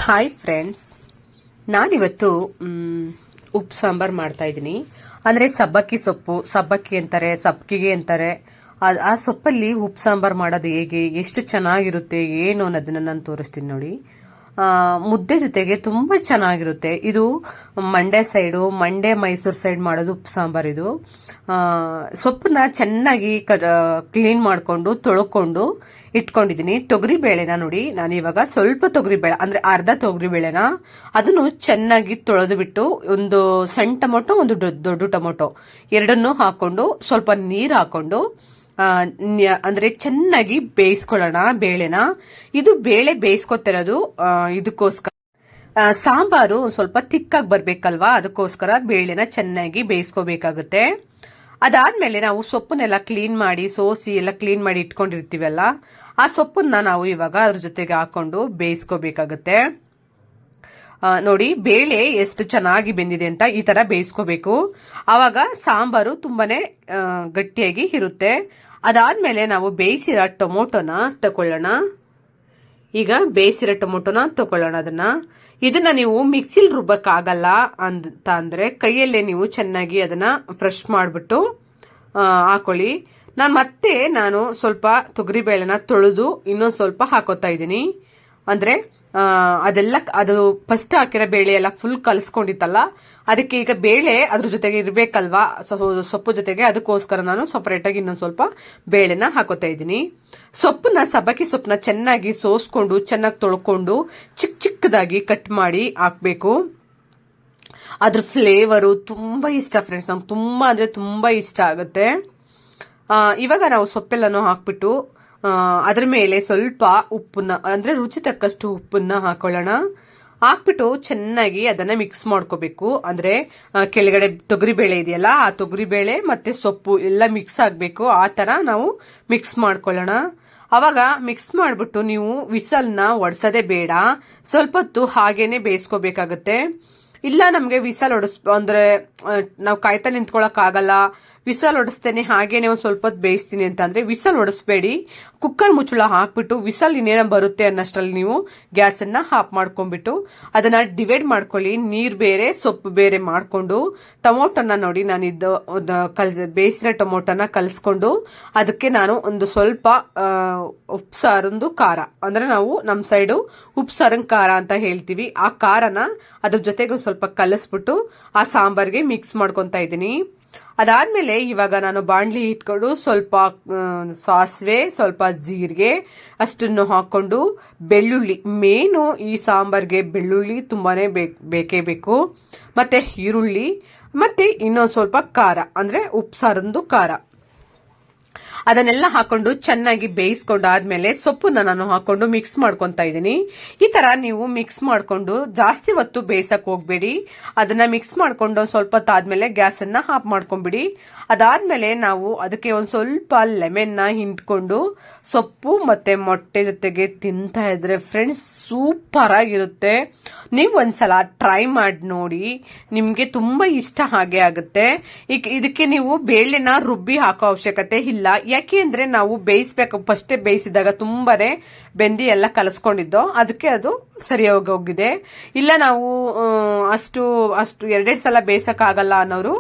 Hi friends, ನಾನಿವತ್ತು ಉಪ್ಪು ಸಾಂಬಾರ್ ಮಾಡ್ತಾ ಇದ್ದೀನಿ. ಅಂದ್ರೆ ಸಬ್ಬಕ್ಕಿ ಸೊಪ್ಪು, ಸಬ್ಬಕ್ಕಿ ಅಂತಾರೆ, ಸಬ್ಬಕಿಗೆ ಅಂತಾರೆ. ಆ ಸೊಪ್ಪಲ್ಲಿ ಉಪ್ಪು ಸಾಂಬಾರ್ ಮಾಡೋದು ಹೇಗೆ, ಎಷ್ಟು ಚೆನ್ನಾಗಿರುತ್ತೆ ಏನು ಅನ್ನೋದನ್ನ ನಾನು ತೋರಿಸ್ತೀನಿ ನೋಡಿ. ಮುದ್ದೆ ಜೊತೆಗೆ ತುಂಬಾ ಚೆನ್ನಾಗಿರುತ್ತೆ. ಇದು ಮಂಡ್ಯ ಸೈಡು, ಮೈಸೂರು ಸೈಡ್ ಮಾಡೋದು ಉಪ್ಪು ಸಾಂಬಾರ್. ಇದು ಸೊಪ್ಪನ್ನ ಚೆನ್ನಾಗಿ ಕ್ಲೀನ್ ಮಾಡ್ಕೊಂಡು ತೊಳ್ಕೊಂಡು ಇಟ್ಕೊಂಡಿದ್ದೀನಿ. ತೊಗರಿ ಬೇಳೆನ ನೋಡಿ, ನಾನು ಇವಾಗ ಸ್ವಲ್ಪ ತೊಗರಿ ಬೇಳೆ ಅಂದ್ರೆ ಅರ್ಧ ತೊಗರಿ ಬೇಳೆನ ಅದನ್ನು ಚೆನ್ನಾಗಿ ತೊಳೆದು ಬಿಟ್ಟು, ಒಂದು ಸಣ್ಣ ಟೊಮೊಟೊ, ಒಂದು ದೊಡ್ಡ ಟೊಮೊಟೊ ಎರಡನ್ನೂ ಹಾಕೊಂಡು ಸ್ವಲ್ಪ ನೀರು ಹಾಕೊಂಡು ಅಂದ್ರೆ ಚೆನ್ನಾಗಿ ಬೇಯಿಸ್ಕೊಳ್ಳೋಣ ಬೇಳೆನ. ಇದು ಬೇಳೆ ಬೇಯಿಸ್ಕೊತಿರೋದು ಇದಕ್ಕೋಸ್ಕರ. ಸಾಂಬಾರು ಸ್ವಲ್ಪ ತಿಕ್ಕಾಗಿ ಬರ್ಬೇಕಲ್ವಾ, ಅದಕ್ಕೋಸ್ಕರ ಬೇಳೆನ ಚೆನ್ನಾಗಿ ಬೇಯಿಸ್ಕೋಬೇಕಾಗುತ್ತೆ. ಅದಾದ್ಮೇಲೆ ನಾವು ಸೊಪ್ಪನ್ನೆಲ್ಲ ಕ್ಲೀನ್ ಮಾಡಿ ಸೋಸಿ ಎಲ್ಲ ಕ್ಲೀನ್ ಮಾಡಿ ಇಟ್ಕೊಂಡಿರ್ತೀವಲ್ಲ, ಆ ಸೊಪ್ಪನ್ನ ನಾವು ಇವಾಗ ಅದ್ರ ಜೊತೆಗೆ ಹಾಕೊಂಡು ಬೇಯಿಸ್ಕೋಬೇಕಾಗುತ್ತೆ. ನೋಡಿ, ಬೇಳೆ ಎಷ್ಟು ಚೆನ್ನಾಗಿ ಬೆಂದಿದೆ ಅಂತ ಈ ತರ ಬೇಯಿಸ್ಕೋಬೇಕು. ಆವಾಗ ಸಾಂಬಾರು ತುಂಬಾನೇ ಗಟ್ಟಿಯಾಗಿ ಇರುತ್ತೆ. ಅದಾದ್ಮೇಲೆ ನಾವು ಬೇಯಿಸಿರೋ ಟೊಮೊಟೊನ ತಕೊಳ್ಳೋಣ. ಈಗ ಬೇಯಿಸಿರೋ ಟೊಮೊಟೊನ ತಕೊಳ್ಳೋಣ. ಇದನ್ನ ನೀವು ಮಿಕ್ಸಿಲ್ ರುಬ್ಬಕ್ ಆಗಲ್ಲ ಅಂತ ಅಂದ್ರೆ ಕೈಯಲ್ಲೇ ನೀವು ಚೆನ್ನಾಗಿ ಅದನ್ನ ಫ್ರೆಶ್ ಮಾಡ್ಬಿಟ್ಟು ಹಾಕೊಳ್ಳಿ. ನಾನು ಸ್ವಲ್ಪ ತೊಗರಿ ಬೇಳೆನ ತೊಳೆದು ಇನ್ನೊಂದು ಸ್ವಲ್ಪ ಹಾಕೋತಾ ಇದ್ದೀನಿ. ಅಂದ್ರೆ ಅದು ಫಸ್ಟ್ ಹಾಕಿರೋ ಬೇಳೆ ಎಲ್ಲ ಫುಲ್ ಕಲಸ್ಕೊಂಡಿತ್ತಲ್ಲ, ಅದಕ್ಕೆ ಈಗ ಬೇಳೆ ಅದ್ರ ಜೊತೆಗೆ ಇರ್ಬೇಕಲ್ವಾ ಸೊಪ್ಪು ಜೊತೆಗೆ, ಅದಕ್ಕೋಸ್ಕರ ನಾನು ಸಪರೇಟ್ ಆಗಿ ಇನ್ನೊಂದು ಸ್ವಲ್ಪ ಬೇಳೆನ ಹಾಕೋತಾ ಇದ್ದೀನಿ. ಸಬ್ಬಕ್ಕಿ ಸೊಪ್ಪನ್ನ ಚೆನ್ನಾಗಿ ಸೋಸ್ಕೊಂಡು ಚೆನ್ನಾಗಿ ತೊಳ್ಕೊಂಡು ಚಿಕ್ಕದಾಗಿ ಕಟ್ ಮಾಡಿ ಹಾಕ್ಬೇಕು. ಅದ್ರ ಫ್ಲೇವರು ತುಂಬಾ ಇಷ್ಟ ಫ್ರೆಂಡ್ಸ್, ನಂಗೆ ತುಂಬಾ ಅಂದ್ರೆ ತುಂಬಾ ಇಷ್ಟ ಆಗುತ್ತೆ. ಇವಾಗ ನಾವು ಸೊಪ್ಪೆಲ್ಲನೂ ಹಾಕ್ಬಿಟ್ಟು ಅದ್ರ ಮೇಲೆ ಸ್ವಲ್ಪ ಉಪ್ಪನ್ನ ಅಂದ್ರೆ ರುಚಿ ತಕ್ಕಷ್ಟು ಉಪ್ಪನ್ನ ಹಾಕೊಳ್ಳೋಣ. ಹಾಕ್ಬಿಟ್ಟು ಚೆನ್ನಾಗಿ ಅದನ್ನ ಮಿಕ್ಸ್ ಮಾಡ್ಕೋಬೇಕು. ಅಂದ್ರೆ ಕೆಳಗಡೆ ತೊಗರಿ ಬೇಳೆ ಇದೆಯಲ್ಲ, ಆ ತೊಗರಿ ಬೇಳೆ ಮತ್ತೆ ಸೊಪ್ಪು ಎಲ್ಲ ಮಿಕ್ಸ್ ಆಗ್ಬೇಕು. ಆ ತರ ನಾವು ಮಿಕ್ಸ್ ಮಾಡ್ಕೊಳ್ಳೋಣ. ಅವಾಗ ಮಿಕ್ಸ್ ಮಾಡ್ಬಿಟ್ಟು ನೀವು ವಿಸಲ್ನ ಒಡ್ಸೋದೇ ಬೇಡ, ಸ್ವಲ್ಪ ಹೊತ್ತು ಹಾಗೇನೆ ಬೇಯಿಸ್ಕೋಬೇಕಾಗತ್ತೆ. ಇಲ್ಲ ನಮ್ಗೆ ವಿಸಲ್ ಅಂದ್ರೆ ನಾವು ಕಾಯ್ತಾ ನಿಂತ್ಕೊಳಕ್ ಆಗಲ್ಲ, ವಿಸಲ್ ಹೊಡಿಸ್ತೇನೆ ಹಾಗೇನೆ ಒಂದ್ ಸ್ವಲ್ಪ ಹೊತ್ತು ಬೇಯಿಸ್ತೀನಿ ಅಂತ ಅಂದ್ರೆ ವಿಸಲ್ ಹೊಡಿಸ್ಬೇಡಿ. ಕುಕ್ಕರ್ ಮುಚ್ಚಳ ಹಾಕ್ಬಿಟ್ಟು ವಿಸಲ್ ಇನ್ನೇನ ಬರುತ್ತೆ ಅನ್ನಷ್ಟರಲ್ಲಿ ನೀವು ಗ್ಯಾಸ್ ಅನ್ನ ಆಫ್ ಮಾಡ್ಕೊಂಡ್ಬಿಟ್ಟು ಅದನ್ನ ಡಿವೈಡ್ ಮಾಡ್ಕೊಳ್ಳಿ. ನೀರ್ ಬೇರೆ ಸೊಪ್ಪು ಬೇರೆ ಮಾಡ್ಕೊಂಡು ಟೊಮೊಟೊನ ನೋಡಿ, ನಾನು ಬೇಯಿಸಿದ ಟೊಮೊಟೊನ ಕಲ್ಸ್ಕೊಂಡು ಅದಕ್ಕೆ ನಾನು ಒಂದು ಸ್ವಲ್ಪ ಉಪ್ಸಾರಂದು ಖಾರ, ಅಂದ್ರೆ ನಾವು ನಮ್ ಸೈಡು ಉಪ್ಸಾರಂಗ್ ಖಾರ ಅಂತ ಹೇಳ್ತೀವಿ, ಆ ಖಾರನ ಅದ್ರ ಜೊತೆಗೆ ಸ್ವಲ್ಪ ಕಲಸ್ಬಿಟ್ಟು ಆ ಸಾಂಬಾರ್ಗೆ ಮಿಕ್ಸ್ ಮಾಡ್ಕೊಂತ ಇದ್ದೀನಿ. ಅದಾದ್ಮೇಲೆ ಇವಾಗ ನಾನು ಬಾಣ್ಲಿ ಇಟ್ಕೊಂಡು ಸ್ವಲ್ಪ ಸಾಸಿವೆ, ಸ್ವಲ್ಪ ಜೀರಿಗೆ ಅಷ್ಟನ್ನು ಹಾಕೊಂಡು ಬೆಳ್ಳುಳ್ಳಿ, ಮೇನು ಈ ಸಾಂಬಾರ್ಗೆ ಬೆಳ್ಳುಳ್ಳಿ ತುಂಬಾನೇ ಬೇಕೇ ಬೇಕು, ಮತ್ತೆ ಈರುಳ್ಳಿ, ಮತ್ತೆ ಇನ್ನೊಂದು ಸ್ವಲ್ಪ ಖಾರ ಅಂದ್ರೆ ಉಪ್ಸಾರಂದು ಖಾರ, ಅದನ್ನೆಲ್ಲ ಹಾಕೊಂಡು ಚೆನ್ನಾಗಿ ಬೇಯಿಸ್ಕೊಂಡು ಆದ್ಮೇಲೆ ಸೊಪ್ಪನ್ನ ನಾನು ಹಾಕೊಂಡು ಮಿಕ್ಸ್ ಮಾಡ್ಕೊಂತ ಇದ್ದೀನಿ. ಈ ತರ ನೀವು ಮಿಕ್ಸ್ ಮಾಡ್ಕೊಂಡು ಜಾಸ್ತಿ ಹೊತ್ತು ಬೇಯಿಸಕ್ ಹೋಗ್ಬೇಡಿ. ಅದನ್ನ ಮಿಕ್ಸ್ ಮಾಡ್ಕೊಂಡು ಸ್ವಲ್ಪ ಹೊತ್ತಾದ್ಮೇಲೆ ಗ್ಯಾಸ್ ಅನ್ನ ಆಫ್ ಮಾಡ್ಕೊಂಡ್ಬಿಡಿ. ಅದಾದ್ಮೇಲೆ ನಾವು ಅದಕ್ಕೆ ಒಂದ್ ಸ್ವಲ್ಪ ಲೆಮನ್ ನ ಹಿಂಡ್ಕೊಂಡು ಸೊಪ್ಪು ಮತ್ತೆ ಮೊಟ್ಟೆ ಜೊತೆಗೆ ತಿಂತಾ ಇದ್ರೆ ಫ್ರೆಂಡ್ಸ್ ಸೂಪರ್ ಆಗಿರುತ್ತೆ. ನೀವು ಒಂದ್ಸಲ ಟ್ರೈ ಮಾಡಿ ನೋಡಿ, ನಿಮ್ಗೆ ತುಂಬಾ ಇಷ್ಟ ಹಾಗೆ ಆಗುತ್ತೆ. ಇದಕ್ಕೆ ನೀವು ಬೇಳೆನ ರುಬ್ಬಿ ಹಾಕೋ ಅವಶ್ಯಕತೆ ಇಲ್ಲ. ಯಾಕೆ ಅಂದ್ರೆ ನಾವು ಬೇಯಿಸ್ಬೇಕು, ಫಸ್ಟೇ ಬೇಯಿಸಿದಾಗ ತುಂಬಾನೇ ಬೆಂದಿ ಎಲ್ಲ ಕಲಸ್ಕೊಂಡಿದ್ದೋ, ಅದಕ್ಕೆ ಅದು ಸರಿಯಾಗಿ ಹೋಗಿದೆ. ಇಲ್ಲ ನಾವು ಅಷ್ಟು ಎರಡೆರಡು ಸಲ ಬೇಯಿಸಕ್ ಆಗಲ್ಲ ಅನ್ನೋರು